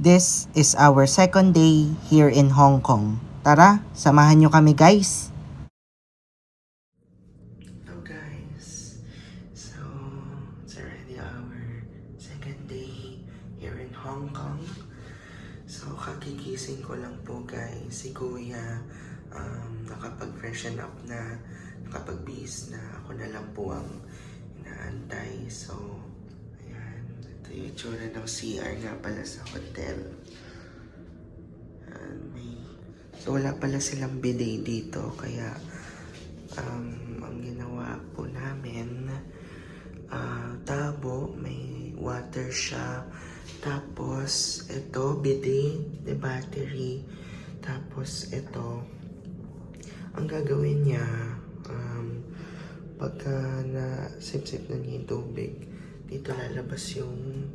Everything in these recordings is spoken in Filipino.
This is our second day here in Hong Kong. Tara, samahan nyo kami guys! Hello guys! So, it's already our second day here in Hong Kong. So, kagigising ko lang po guys. Si Kuya nakapag-freshen up na, nakapag-bihis na. Ako na lang po ang inaantay. So, ayan. Ito yung itsura ng CR nga pala sa hotel. So, wala pala silang bidet dito. Kaya, ang ginawa po namin, tabo, may water siya. Tapos, ito, bidet, the battery. Tapos, ito, ang gagawin niya, pagka na-sip-sip na niya yung tubig, dito lalabas yung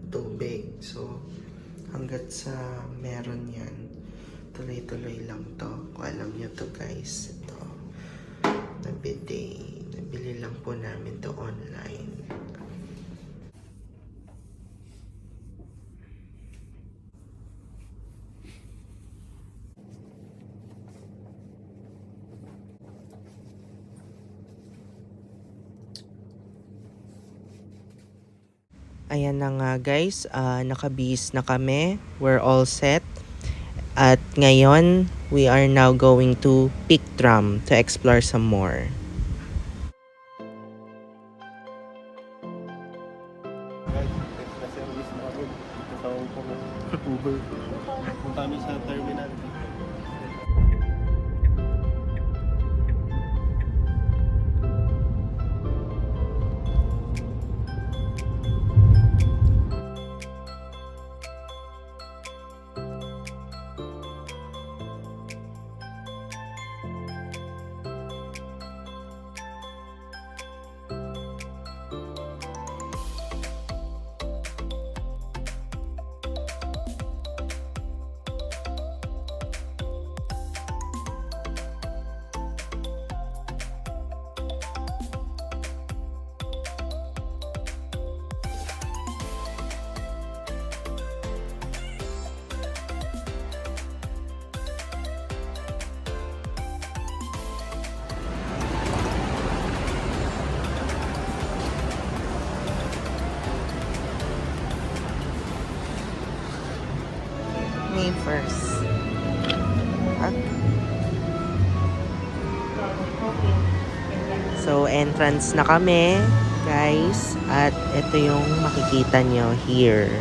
tubig. So, hanggat sa meron yan, tuloy-tuloy lang to. Kung alam nyo to guys, ito, na bidet. Nabili lang po namin to online. Ayan na nga guys, nakabihis na kami. We're all set. At ngayon, we are now going to Pic Tram to explore some more. Uber. Punta kami sa terminal. May 1st. So, entrance na kami, guys. At ito yung makikita nyo here.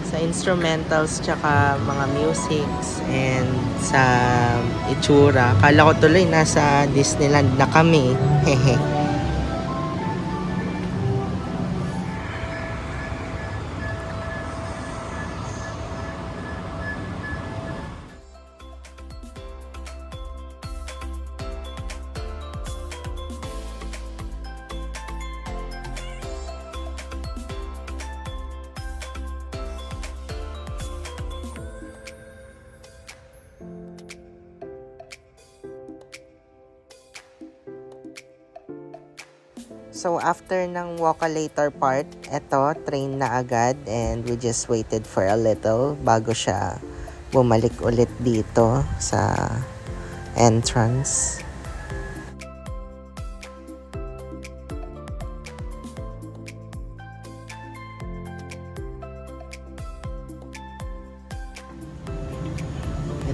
Sa instrumentals, tsaka mga musics, and sa itsura. Kala ko tuloy nasa Disneyland na kami. Hehe. So, after ng walk-a-later part, eto, train na agad and we just waited for a little bago siya bumalik ulit dito sa entrance.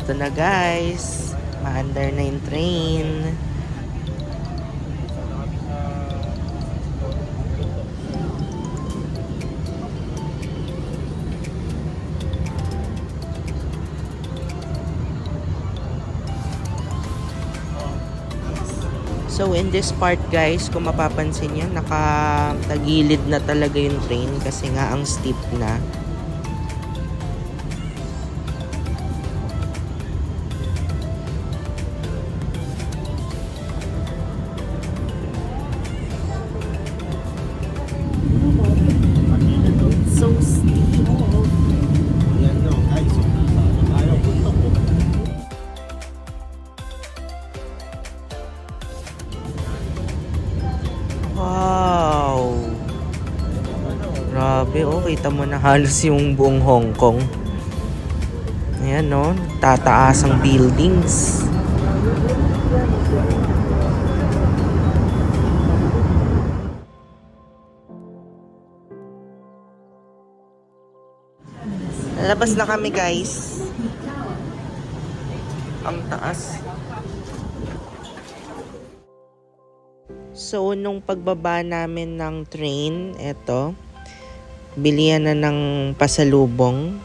Ito na guys, maandar na yung train. So in this part guys, kung mapapansin nyo, nakatagilid na talaga yung train kasi nga ang steep na. So steep. Yan no, guys. Ayaw punta po. Wow! Grabe, oh, kita makikita mo na halos yung buong Hong Kong. Ayan, no? Tataas ang buildings. Labas na kami, guys. Ang taas. So, nung pagbaba namin ng train, eto, bilihan na ng pasalubong.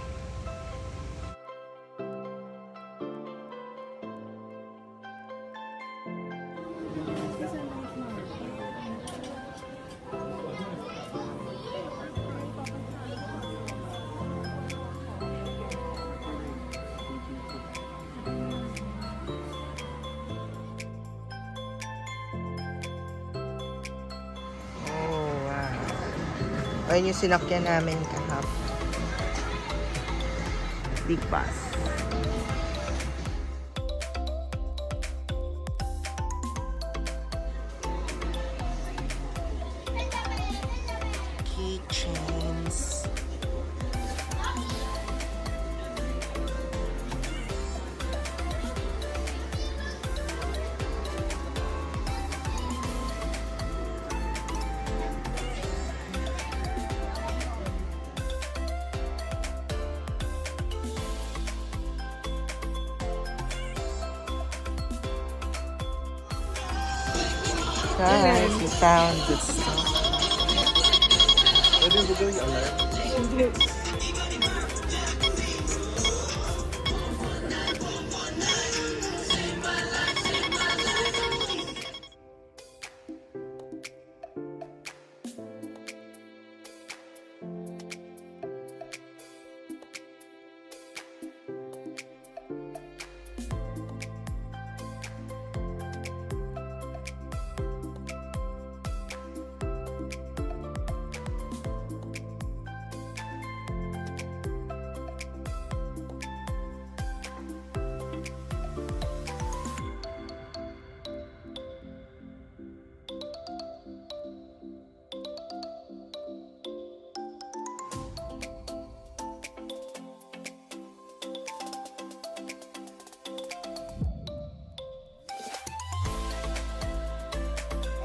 Oh, wow. Ayun yung sinakyan namin kahapon. Big bus. Keychains. Guys, we found good stuff. Pwede mo gawing alarm?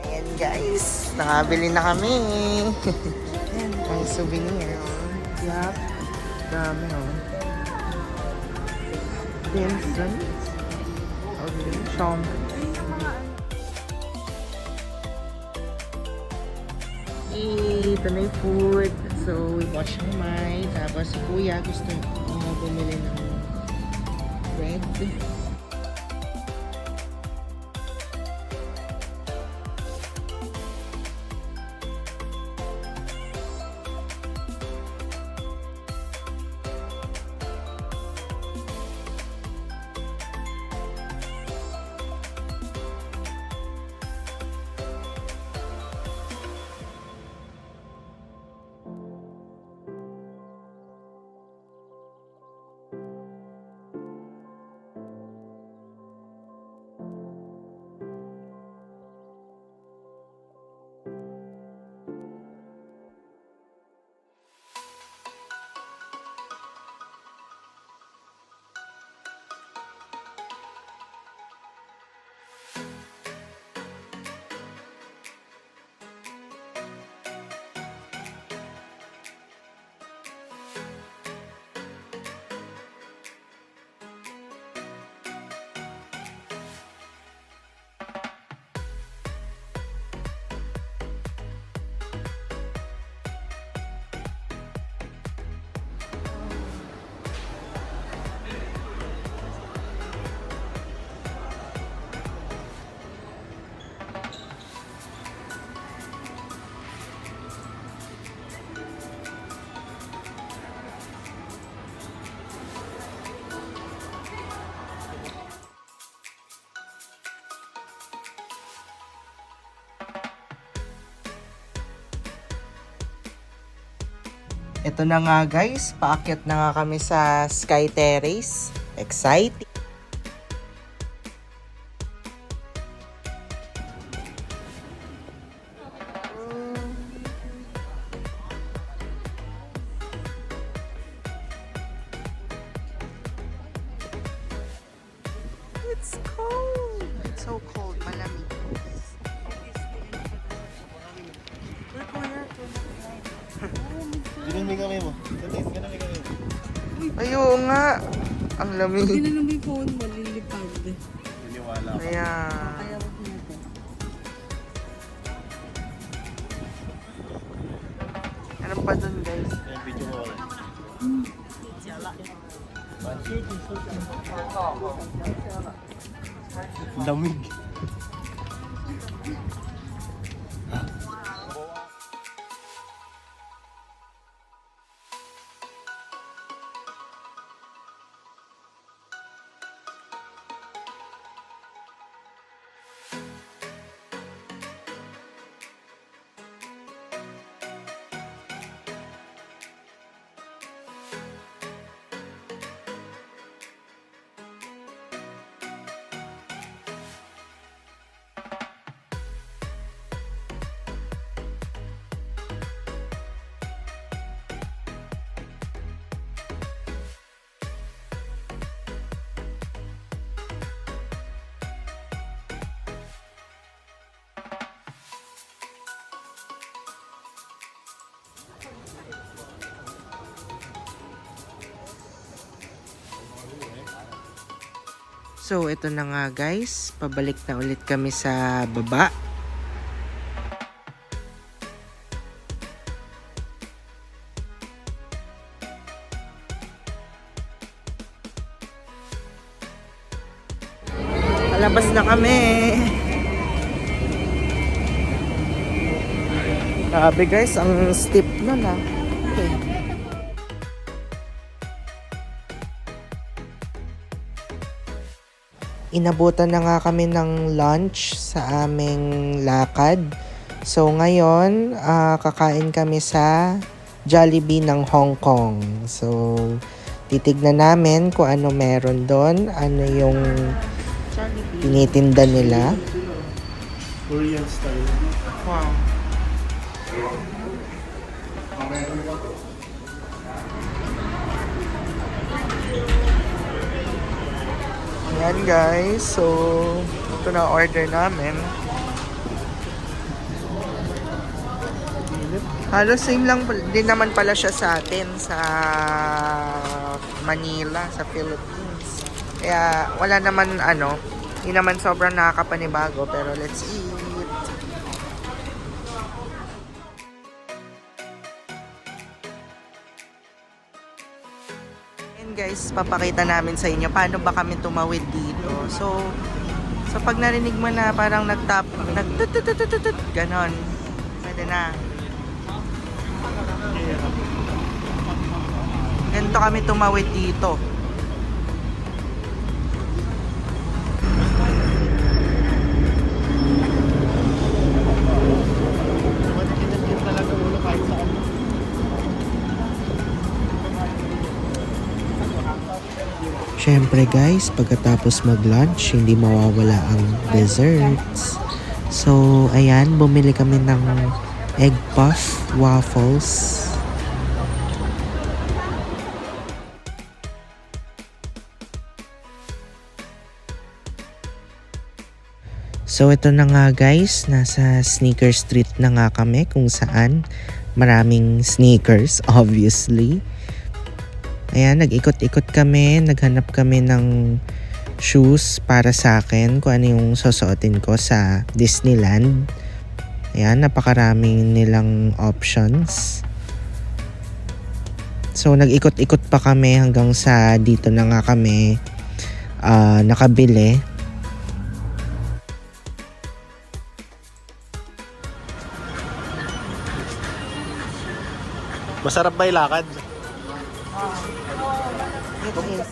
Ayan guys, nakabili na kami. Ang souvenir. Yup. Dami oh. Vincent. Okay, shampoo. Ito na yung food. So, we bought siomai. Tapos si Kuya gusto bumili ng bread. Ito na nga guys, paakyat na nga kami sa Sky Terrace. Exciting! It's cold. It's so cold. Malamig. Ganun may kami mo. Ganun may kami mo. Ayun nga. Ang lamig. Hindi na may phone mo, lilipad. Niniwala ko. Kaya... Kaya wag na to. Ano pa dun, guys? Yung video mo. Lamig. So, ito na nga guys. Pabalik na ulit kami sa baba. Palabas na kami. Grabe guys, ang steep nun ah. Okay. Inabutan na nga kami ng lunch sa aming lakad. So ngayon, kakain kami sa Jollibee ng Hong Kong. So titignan namin kung ano meron doon, ano yung tinitinda nila. Korean style. Wow. Ayan guys, so ito na order namin. Halos same lang din naman pala siya sa atin sa Manila, sa Philippines. Kaya wala naman hindi naman sobrang nakakapanibago, pero let's eat. Guys, papakita namin sa inyo paano ba kami tumawid dito. So pag narinig mo na parang nagtututututut, ganon. Pwede na. Ganito kami tumawid dito. Matikinagin talaga ulo kahit saan. Syempre guys, pagkatapos mag-lunch, hindi mawawala ang desserts. So, ayan, bumili kami ng egg puff waffles. So, ito na nga guys, nasa Sneaker Street na nga kami kung saan maraming sneakers, obviously. Ayan, nag-ikot-ikot kami, naghanap kami ng shoes para sa akin, kung ano yung susuotin ko sa Disneyland. Ayan, napakaraming nilang options. So, nag-ikot-ikot pa kami hanggang sa dito na nga kami nakabili. Masarap ba yung lakad? It is.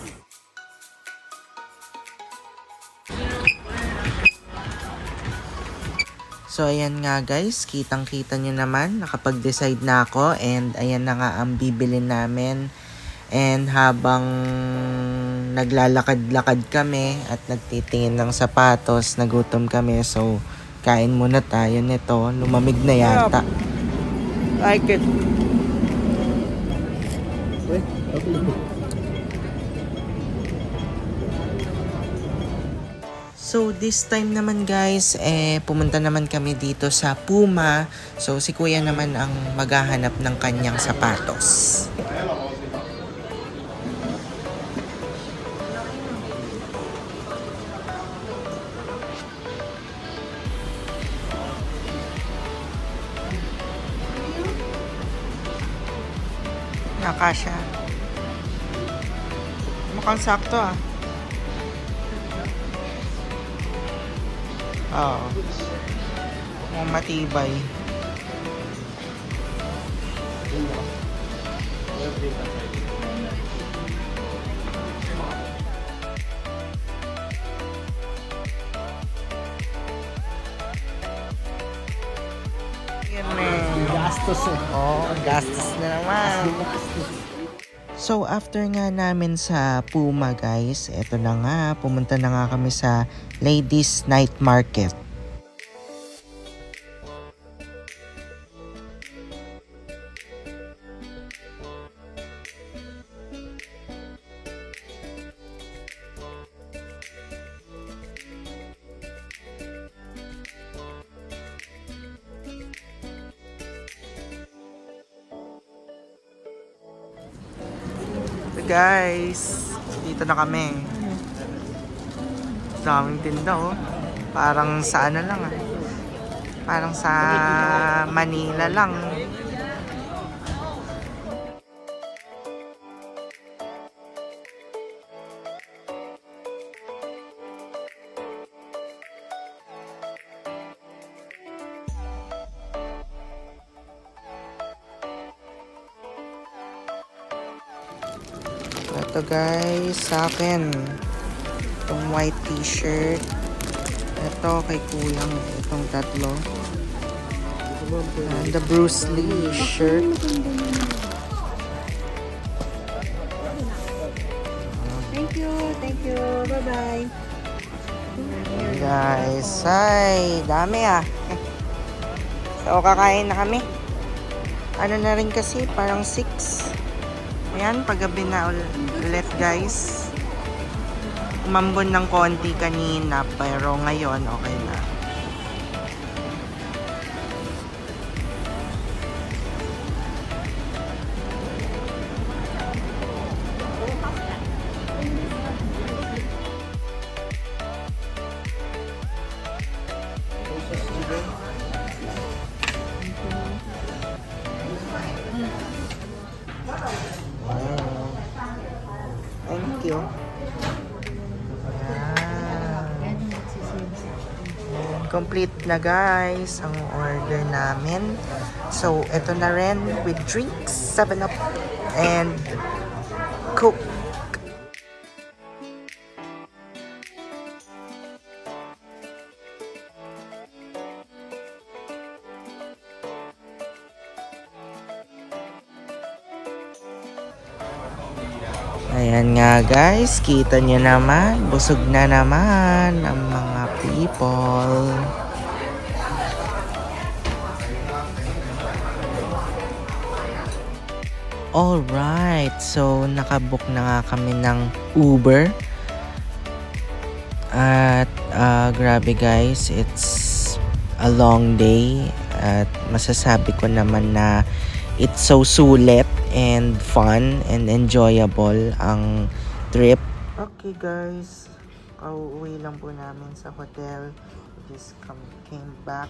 So, ayan nga guys, kitang-kita nyo naman, nakapag-decide na ako and ayan na nga ang bibilin namin. And habang naglalakad-lakad kami at nagtitingin ng sapatos, nagutom kami. So, kain muna tayo nito. Lumamig na yata. Like it. So this time naman guys, pumunta naman kami dito sa Puma. So si kuya naman ang maghahanap ng kanyang sapatos. Nakasya. Mukhang sakto ah. Oo. Mukhang matibay. Gastos eh. Oo, gastos na naman. So after nga namin sa Puma guys, eto na nga, pumunta na nga kami sa Ladies Night Market. Guys, dito na kami. Daming tinda oh. Parang sa ano lang ah. Parang sa Manila lang. Ito guys, sa akin itong white t-shirt. Ito kay kuyang itong tatlo. And the Bruce Lee shirt. Thank you. Bye-bye. Guys, ay dami ah. So kakain na kami. Ano na rin kasi, parang 6. Ayan, paggabi na ulit guys. Umambon ng konti kanina, pero ngayon okay na. Thank you. Ayan. Complete na guys ang order namin. So, ito na rin with drinks, 7-Up and Coke. Ayan nga guys, kita nyo naman, busog na naman ang mga people. Alright, so nakabook na nga kami ng Uber. At grabe guys, it's a long day. At masasabi ko naman na it's so sulit and fun and enjoyable ang trip. Okay guys, kauwi lang po namin sa hotel. We just came back.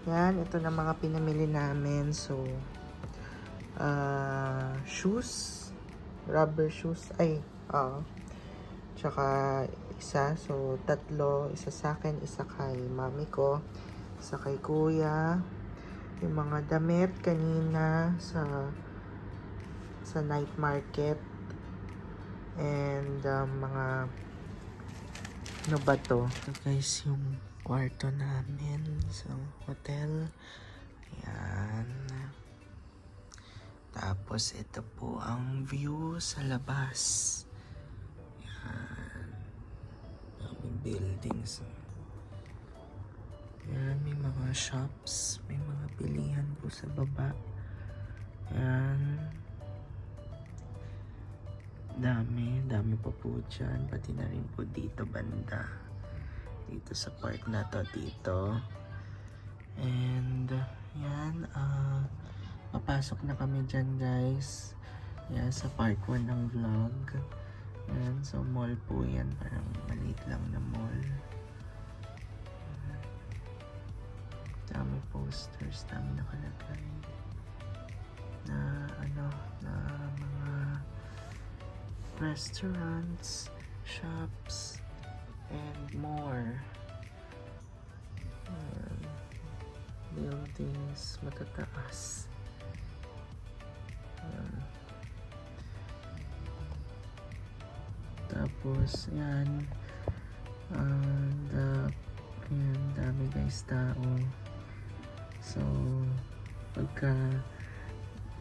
Yan, ito na mga pinamili namin. So, shoes, rubber shoes, tsaka isa, so tatlo, isa sa akin, isa kay mami ko, isa kay kuya. Yung mga damit kanina sa night market, and mga ano ba to? Ito guys yung kwarto namin sa hotel. Ayan. Tapos ito po ang view sa labas. Ayan. Daming buildings. Ayan, may mga shops, may mga bilihan po sa baba. Ayan. Dami pa po dyan. Pati na rin po dito banda. dito sa part na to dito. And yan, papasok na kami dyan guys. Yan, sa part 1 ng vlog. Yan, so mall po yan, parang maliit lang na mall. Dami posters, dami nakalagay na na mga restaurants, shops, and more. Buildings matataas. Tapos yan, yan, dami guys tao. So pagka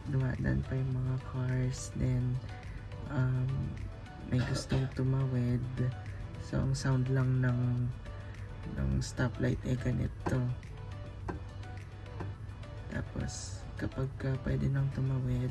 dumadaan pa yung mga cars, then may gustong tumawid, so ang sound lang ng stoplight ay ganito. Tapos kapag pwede nang tumawid,